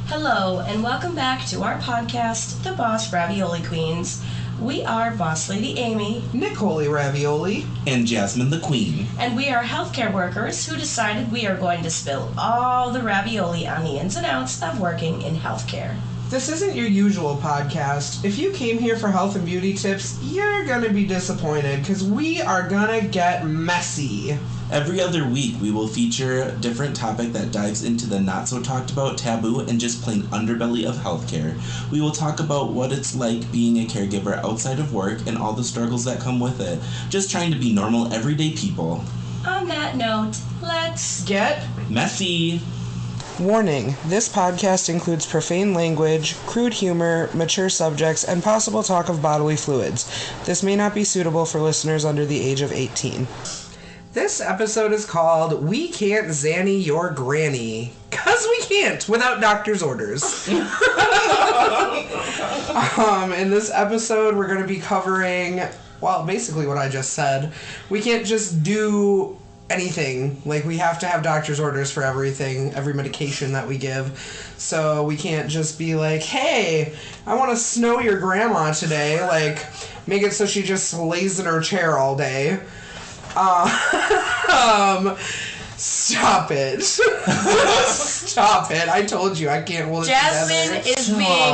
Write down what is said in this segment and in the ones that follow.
Hello, and welcome back to our podcast, The Boss Ravioli Queens. We are Boss Lady Amy, Nicole Ravioli, and Jasmine the Queen. And we are healthcare workers who decided we are going to spill all the ravioli on the ins and outs of working in healthcare. This isn't your usual podcast. If you came here for health and beauty tips, you're gonna be disappointed because we are gonna get messy. Every other week, we will feature a different topic that dives into the not-so-talked-about, taboo, and just plain underbelly of healthcare. We will talk about what it's like being a caregiver outside of work and all the struggles that come with it. Just trying to be normal, everyday people. On that note, let's get messy. Warning, this podcast includes profane language, crude humor, mature subjects, and possible talk of bodily fluids. This may not be suitable for listeners under the age of 18. This episode is called We Can't Xanny Your Granny. 'Cause we can't without doctor's orders. In this episode, we're going to be covering, well, basically what I just said. We can't just do anything. Like, we have to have doctor's orders for everything, every medication that we give. So we can't just be like, hey, I want to snow your grandma today. Like, make it so she just lays in her chair all day. Stop it. Stop it. I told you I can't hold it together. Jasmine is being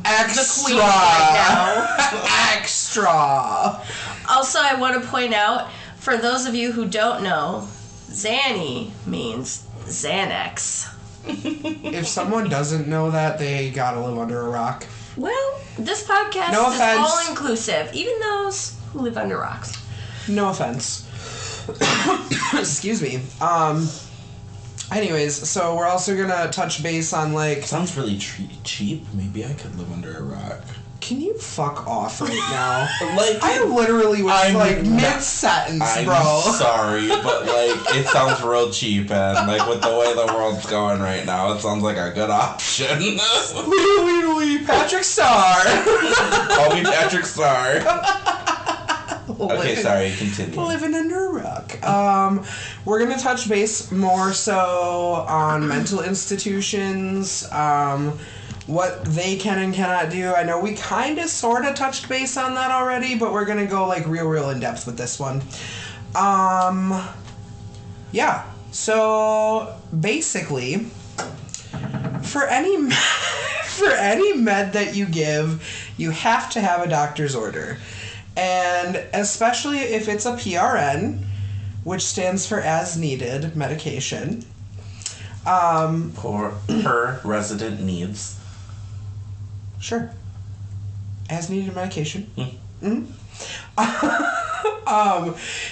extra. The queen right now. Extra. Also, I want to point out, for those of you who don't know, xanny means Xanax. If someone doesn't know that, they gotta live under a rock. Well, this podcast is all-inclusive, even those who live under rocks. No offense. Excuse me. Anyways, so we're also gonna touch base on, like... Sounds really cheap. Maybe I could live under a rock. Can you fuck off right now? Like, I literally was mid-sentence, bro. I'm sorry, but it sounds real cheap, and with the way the world's going right now, it sounds like a good option. Patrick Star. Call me Patrick Star. Okay, sorry, continue. Living under a rock. We're gonna touch base more so on mental institutions, what they can and cannot do. I know we kind of sort of touched base on that already, but we're gonna go real in depth with this one. Yeah. So basically, for any med that you give, you have to have a doctor's order. And especially if it's a PRN, which stands for as needed medication. Per resident needs. Sure. As needed medication. Mm-hmm.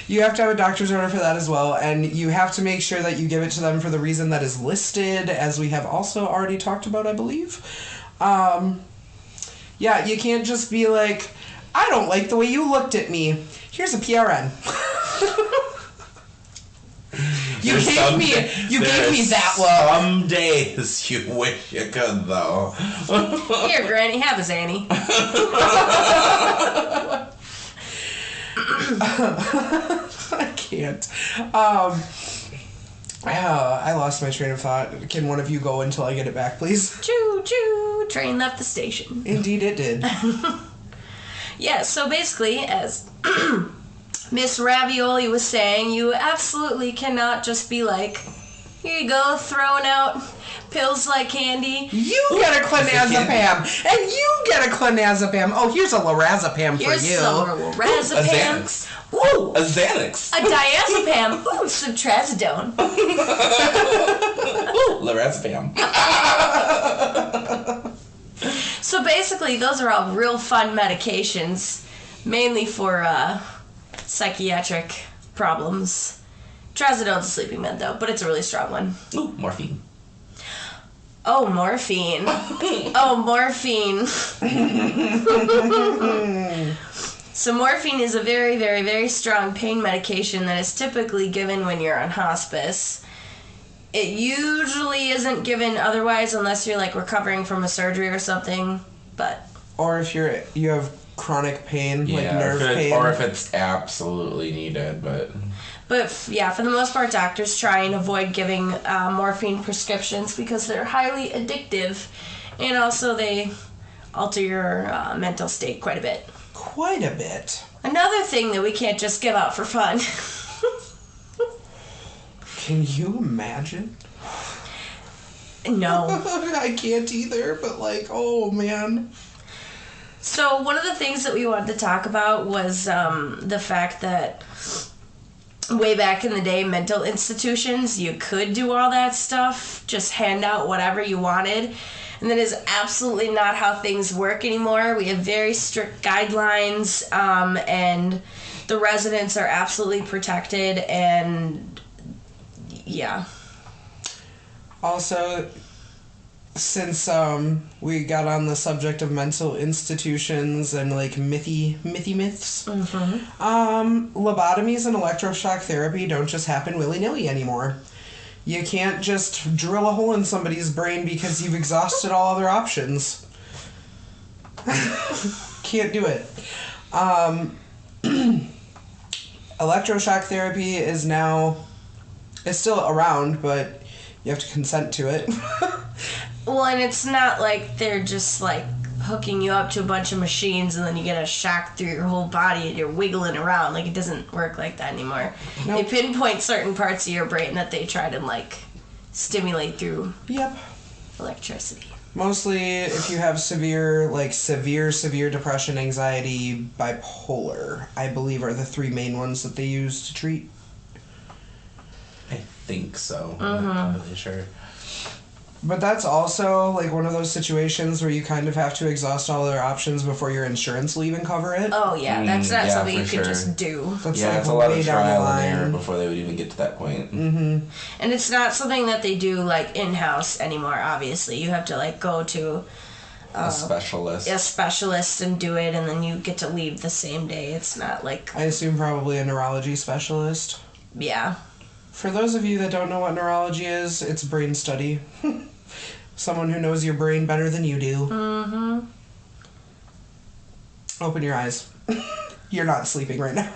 You have to have a doctor's order for that as well, and you have to make sure that you give it to them for the reason that is listed, as we have also already talked about, I believe. Yeah, you can't just be like, I don't like the way you looked at me. Here's a PRN. You gave me that look. Some days you wish you could, though. Here, Granny, have a Xanny. I can't. I lost my train of thought. Can one of you go until I get it back, please? Choo choo. Train left the station. Indeed, it did. Yeah. So basically, as Miss Ravioli was saying, you absolutely cannot just be like, here you go, throwing out pills like candy. You get a clonazepam, and you get a clonazepam. Oh, here's a lorazepam for you. Here's some lorazepam. A Xanax. Ooh. A Xanax. A diazepam. Ooh, some trazodone. Ooh, lorazepam. So basically, those are all real fun medications, mainly for psychiatric problems. Trazodone's a sleeping med, though, but it's a really strong one. Ooh, morphine. Oh, morphine. Oh, morphine. So morphine is a very, very, very strong pain medication that is typically given when you're on hospice. It usually isn't given otherwise unless you're recovering from a surgery or something, but... Or if you have chronic pain, nerve pain. Or if it's absolutely needed, but... But yeah, for the most part, doctors try and avoid giving morphine prescriptions because they're highly addictive, and also they alter your mental state quite a bit. Quite a bit. Another thing that we can't just give out for fun. Can you imagine? No. I can't either, but like, oh man. So one of the things that we wanted to talk about was the fact that way back in the day, mental institutions, you could do all that stuff, just hand out whatever you wanted. And that is absolutely not how things work anymore. We have very strict guidelines, and the residents are absolutely protected, and yeah. Also, since we got on the subject of mental institutions and like myths, lobotomies and electroshock therapy don't just happen willy-nilly anymore. You can't just drill a hole in somebody's brain because you've exhausted all other options. Can't do it. Electroshock therapy is still around, but you have to consent to it. Well, and it's not like they're just like hooking you up to a bunch of machines and then you get a shock through your whole body and you're wiggling around. Like, it doesn't work like that anymore. Nope. They pinpoint certain parts of your brain that they try to like stimulate through electricity. Mostly if you have severe depression, anxiety, bipolar, I believe are the three main ones that they use to treat. I think so. I'm not really sure. But that's also like one of those situations where you kind of have to exhaust all other options before your insurance will even cover it. Oh yeah, that's not something you can sure. just do. That's Yeah, like it's a lot way of down the trial and line. error before they would even get to that point. Mm-hmm. And it's not something that they do like in-house anymore, obviously. You have to like go to A specialist. a specialist and do it, and then you get to leave the same day. It's not like, I assume probably a neurology specialist. yeah. For those of you that don't know what neurology is, it's brain study. Someone who knows your brain better than you do. Mm-hmm. Open your eyes. You're not sleeping right now.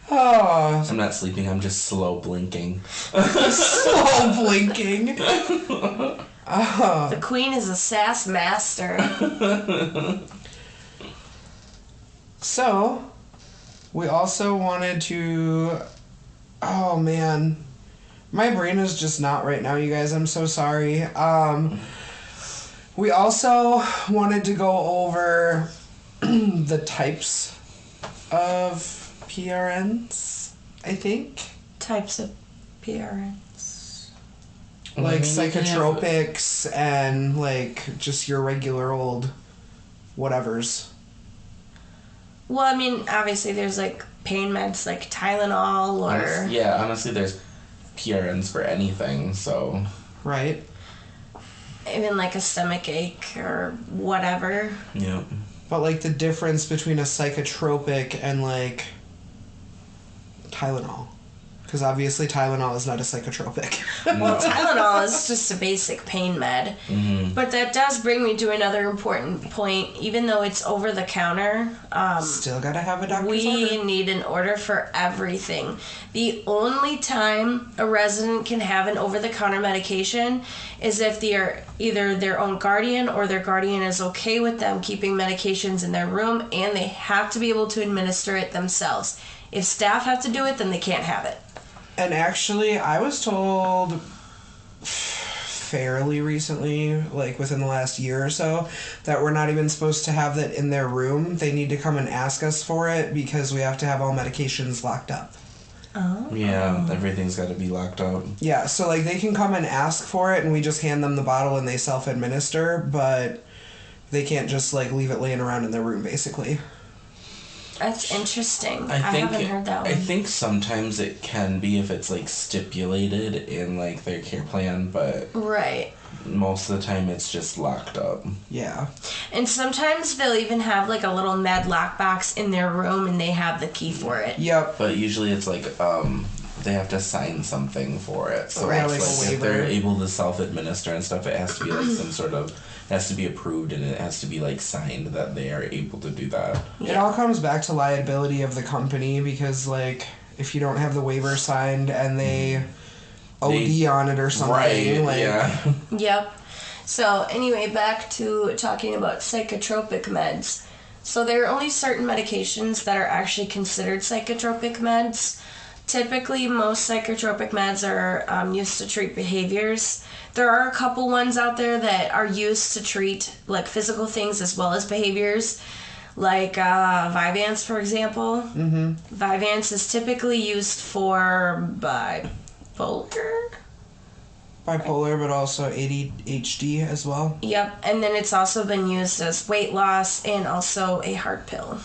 Oh, I'm not sleeping, I'm just slow blinking. slow blinking. Oh. The queen is a sass master. So, we also wanted to... Oh, man. My brain is just not right now, you guys. I'm so sorry. We also wanted to go over the types of PRNs, I think. Types of PRNs. Like psychotropics and, like, just your regular old whatevers. Well, I mean, obviously there's like pain meds like Tylenol or... Yeah, honestly, there's PRNs for anything, so... Right? even like a stomach ache or whatever. Yeah. But like the difference between a psychotropic and like Tylenol. Because obviously Tylenol is not a psychotropic. Well, Tylenol is just a basic pain med. Mm-hmm. But that does bring me to another important point. Even though it's over the counter, Still gotta have a doctor's we order. need an order for everything. The only time a resident can have an over-the-counter medication is if they are either their own guardian or their guardian is okay with them keeping medications in their room, and they have to be able to administer it themselves. If staff have to do it, then they can't have it. And actually, I was told fairly recently, like within the last year or so, that we're not even supposed to have that in their room. They need to come and ask us for it because we have to have all medications locked up. Oh. Yeah, everything's got to be locked up. Yeah, so like they can come and ask for it and we just hand them the bottle and they self-administer, but they can't just like leave it laying around in their room basically. That's interesting. I haven't heard that one. I think sometimes it can be if it's like stipulated in like their care plan, but Right. most of the time it's just locked up. Yeah. And sometimes they'll even have like a little med lockbox in their room and they have the key for it. Yep. But usually it's like they have to sign something for it. So Right. it's Like a like if waiver. they're able to self-administer and stuff, it has to be like some sort of, it has to be approved and it has to be like signed that they are able to do that. It all comes back to liability of the company because, like, if you don't have the waiver signed and they OD on it or something, Right, like, yeah. Yep. So anyway, back to talking about psychotropic meds. So there are only certain medications that are actually considered psychotropic meds. Typically, most psychotropic meds are used to treat behaviors. There are a couple ones out there that are used to treat like physical things as well as behaviors, like Vyvanse, for example. Mm-hmm. Vyvanse is typically used for bipolar, but also ADHD as well. Yep, and then it's also been used as weight loss and also a heart pill.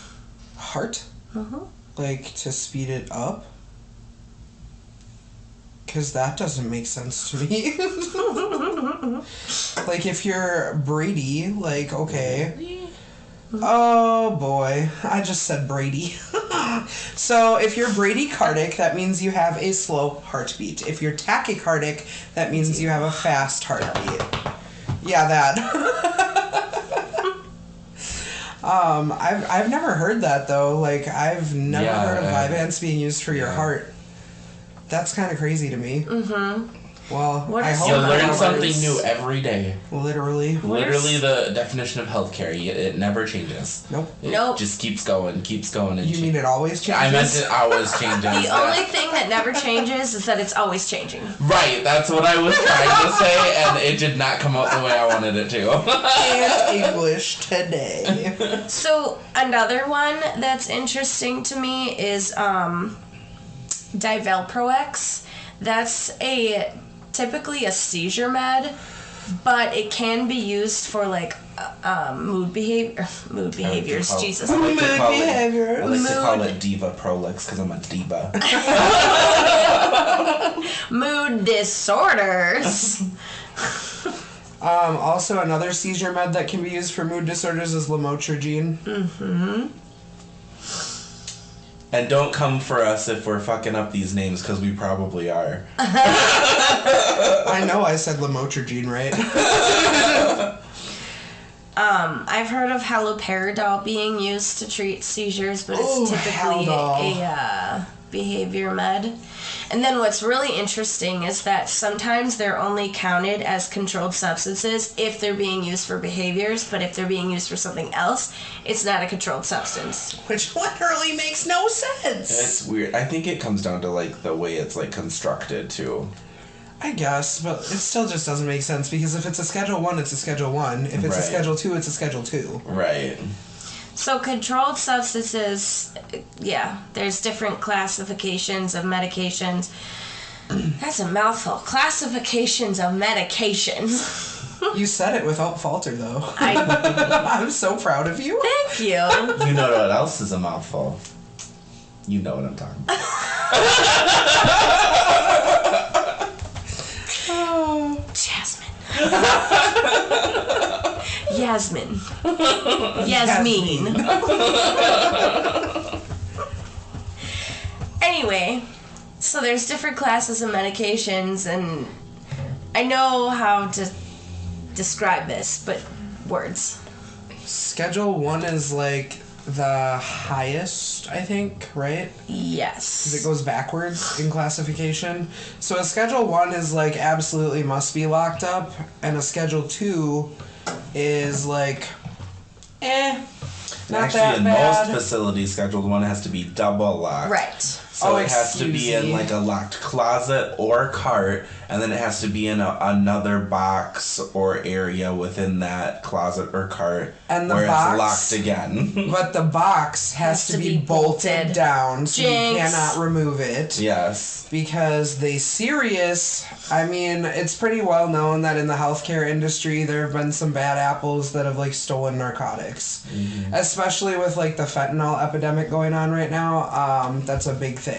Heart? Mm-hmm. Like, to speed it up? Because that doesn't make sense to me. Like, if you're Brady, like, okay. Oh, boy. I just said Brady. So, if you're bradycardic, that means you have a slow heartbeat. If you're tachycardic, that means you have a fast heartbeat. Yeah, that. I've never heard that, though. Like, I've never heard of Vyvanse being used for your heart. That's kind of crazy to me. Mm-hmm. Well, I hope you learn something new every day. Literally. Literally the definition of healthcare. It never changes. Nope. It Nope. just keeps going. And You mean it always changes? I meant it always changes. The only thing that never changes is that it's always changing. Right, that's what I was trying to say, and it did not come out the way I wanted it to. And English today. So another one that's interesting to me is Divalproex. That's typically a seizure med, but it can be used for like mood behaviors. Jesus. Mood behaviors. I like to call it Diva Prolix because I'm a diva. Mood disorders. Also, another seizure med that can be used for mood disorders is lamotrigine. Mm-hmm. And don't come for us if we're fucking up these names, because we probably are. I know I said lamotrigine, right? I've heard of haloperidol being used to treat seizures, but it's typically a behavior med. And then what's really interesting is that sometimes they're only counted as controlled substances if they're being used for behaviors, but if they're being used for something else, it's not a controlled substance. Which literally makes no sense. It's weird. I think it comes down to, like, the way it's, like, constructed, too. I guess, but it still just doesn't make sense, because if it's a Schedule 1, it's a Schedule 1. If it's a Schedule 2, it's a Schedule 2. Right. So controlled substances, yeah, there's different classifications of medications. That's a mouthful. Classifications of medications. You said it without falter, though. I I'm so proud of you. Thank you. You know what else is a mouthful? You know what I'm talking about. Jasmine. Yasmin. Anyway, so there's different classes of medications, and I know how to describe this, but words. Schedule 1 is like the highest, I think, right? Yes. Because it goes backwards in classification. So a Schedule 1 is like absolutely must be locked up, and a Schedule 2 is like, not Actually, that in bad. most facilities, Scheduled 1 has to be double locked. Right. So it has to be in like a locked closet or cart, and then it has to be in another box or area within that closet or cart, And the where box- it's locked again. But the box has to be bolted down, so Jinx. you cannot remove it. Yes. Because I mean, it's pretty well known that in the healthcare industry there have been some bad apples that have like stolen narcotics. Mm-hmm. Especially with like the fentanyl epidemic going on right now. That's a big thing.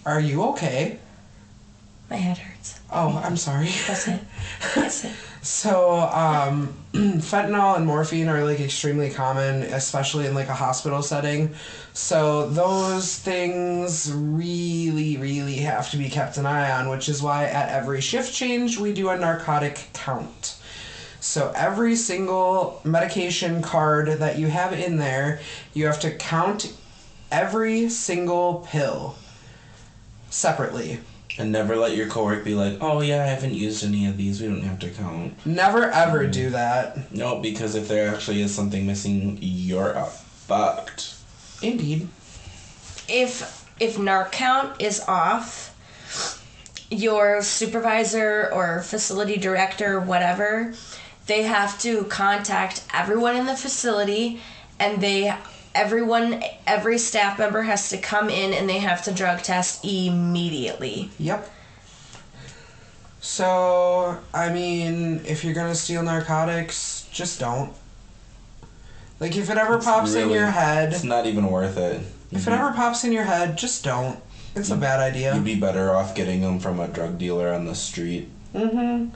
Are you okay? My head hurts. Oh, I'm sorry. That's it. That's it. So, fentanyl and morphine are like extremely common, especially in like a hospital setting. So those things really, really have to be kept an eye on, which is why at every shift change we do a narcotic count. So every single medication card that you have in there, you have to count every single pill separately. And never let your coworker be like, oh yeah, I haven't used any of these, we don't have to count. Never ever do that. No, because if there actually is something missing, you're fucked. Indeed. If narc count is off, your supervisor or facility director, whatever, they have to contact everyone in the facility, and every staff member has to come in and they have to drug test immediately. Yep. So, I mean, if you're gonna steal narcotics, just don't. Like, if it ever pops in your head... It's not even worth it. If it ever pops in your head, just don't. It's a bad idea. You'd be better off getting them from a drug dealer on the street. Mm-hmm.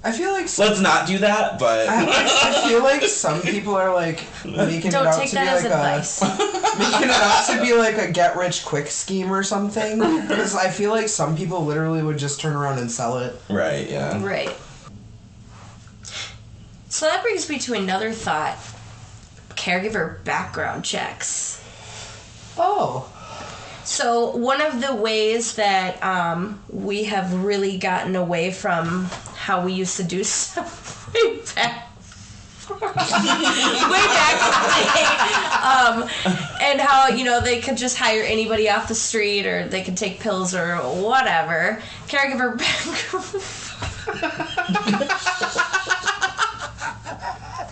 I feel like... Let's not do that, but... I feel like some people are, like, making Don't it out take to that be, as like, advice. making it out to be, like, a get-rich-quick scheme or something. Because I feel like some people literally would just turn around and sell it. Right, yeah. Right. So that brings me to another thought. Caregiver background checks. Oh. So one of the ways that we have really gotten away from how we used to do stuff way back and how, you know, they could just hire anybody off the street, or they could take pills or whatever. Caregiver background.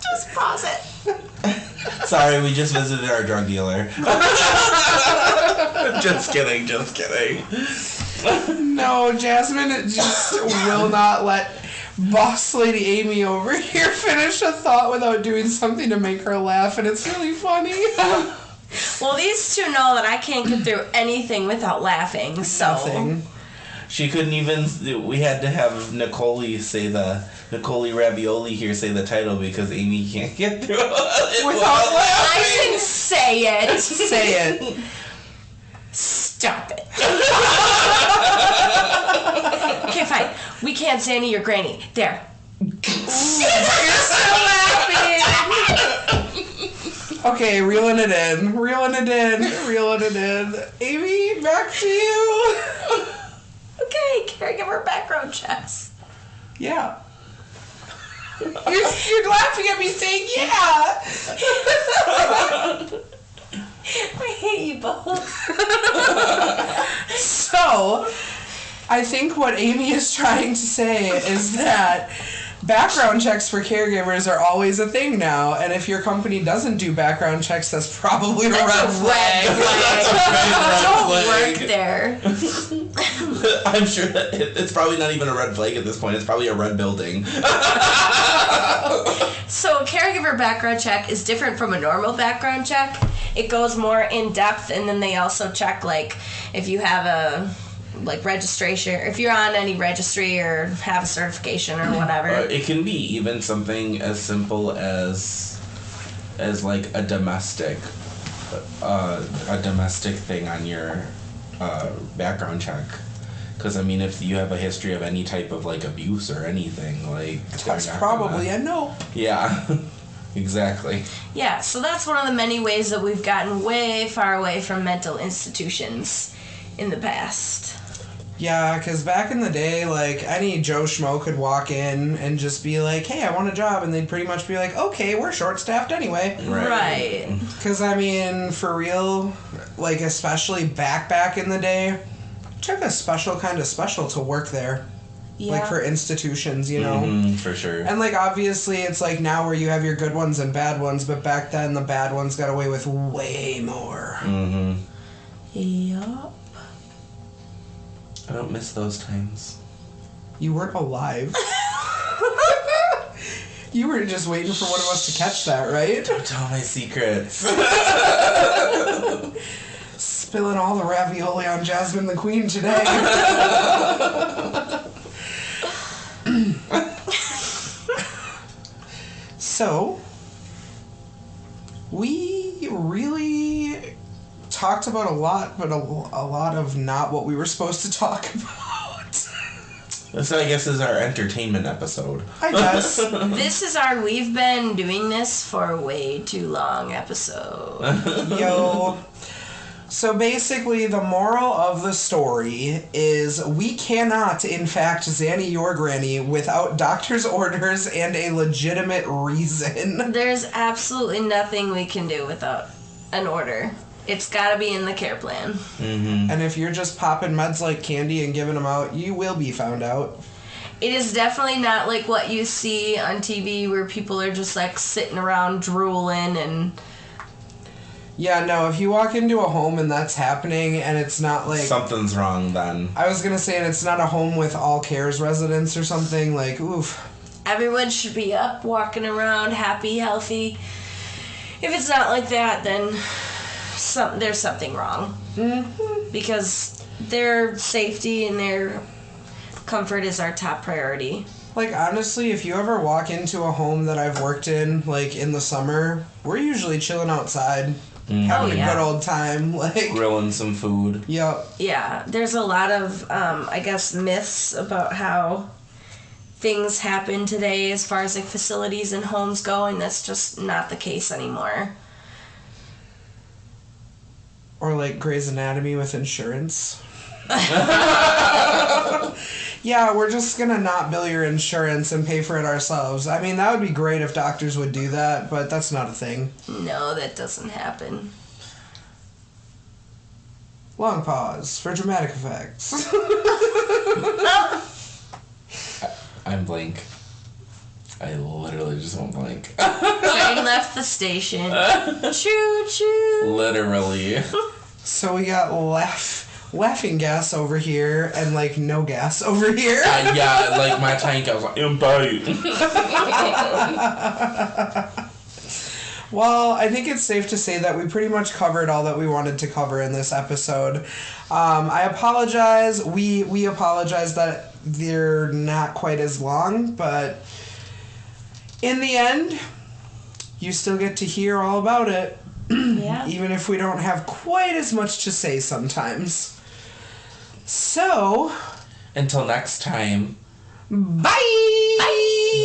Just pause it. Sorry, we just visited our drug dealer. Just kidding. No, Jasmine just will not let Boss Lady Amy over here finish a thought without doing something to make her laugh, and it's really funny. Well, these two know that I can't get through anything without laughing, so... Nothing. She couldn't even... We had to have Nicole Ravioli here say the title because Amy can't get through it Without laughing. I can say it. Say it. Stop it. Okay, fine. We can't say any your granny. There. You're still laughing. Okay, reeling it in. Amy, back to you. Okay, caregiver background checks. Yeah. You're laughing at me saying yeah. I hate you both. So, I think what Amy is trying to say is that background checks for caregivers are always a thing now, and if your company doesn't do background checks, that's probably a red flag. Don't work there. I'm sure that it's probably not even a red flag at this point. It's probably a red building. So a caregiver background check is different from a normal background check. It goes more in depth, and then they also check, like, if you have a... like registration, if you're on any registry or have a certification or whatever. It can be even something as simple as like a domestic thing on your background check. Because I mean, if you have a history of any type of like abuse or anything, like That's probably a no. Yeah. Exactly. Yeah, so that's one of the many ways that we've gotten way far away from mental institutions in the past. Yeah, because back in the day, like, any Joe Schmo could walk in and just be like, hey, I want a job, and they'd pretty much be like, okay, we're short-staffed anyway. Right. Because, I mean, for real, like, especially back in the day, it took a special kind of special to work there. Yeah. Like, for institutions, you know? Mm-hmm, for sure. And, like, obviously, it's like now where you have your good ones and bad ones, but back then, the bad ones got away with way more. Mm-hmm. Yup. I don't miss those times. You weren't alive. You were just waiting for one of us to catch that, right? Don't tell my secrets. spilling all the ravioli on Jasmine the Queen today. So, we really talked about a lot, but a lot of not what we were supposed to talk about. This, I guess, is our entertainment episode. I guess. This is our we've been doing this for way too long episode. Yo. So basically, the moral of the story is we cannot, in fact, xanny your granny without doctor's orders and a legitimate reason. There's absolutely nothing we can do without an order. It's gotta be in the care plan. Mm-hmm. And if you're just popping meds like candy and giving them out, you will be found out. It is definitely not like what you see on TV where people are just like sitting around drooling and... Yeah, no, if you walk into a home and that's happening and it's not like... Something's wrong then. I was gonna say, and it's not a home with all cares residents or something, like, oof. Everyone should be up, walking around, happy, healthy. If it's not like that, then there's something wrong. Mm-hmm. Because their safety and their comfort is our top priority. Like, honestly, if you ever walk into a home that I've worked in, like, in the summer, we're usually chilling outside, having a good old time, like... Grilling some food. Yep. Yeah, there's a lot of, I guess, myths about how things happen today as far as, like, facilities and homes go, and that's just not the case anymore. Or, like, Grey's Anatomy with insurance. Yeah, we're just gonna not bill your insurance and pay for it ourselves. I mean, that would be great if doctors would do that, but that's not a thing. No, that doesn't happen. Long pause for dramatic effects. I'm blank. I literally just went blank. Train left the station. Choo choo. Literally. So we got laughing gas over here and, like, no gas over here. Yeah, like my tank, I was like, Well, I think it's safe to say that we pretty much covered all that we wanted to cover in this episode. I apologize. We apologize that they're not quite as long, but in the end, you still get to hear all about it. Yeah. Even if we don't have quite as much to say sometimes. So, until next time. bye!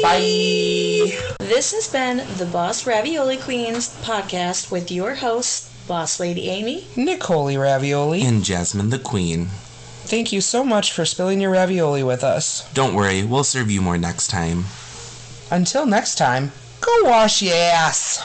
Bye! This has been the Boss Ravioli Queens podcast with your hosts, Boss Lady Amy, Nicole Ravioli, And Jasmine the Queen. Thank you so much for spilling your ravioli with us. Don't worry, we'll serve you more next time. Until next time, go wash your ass!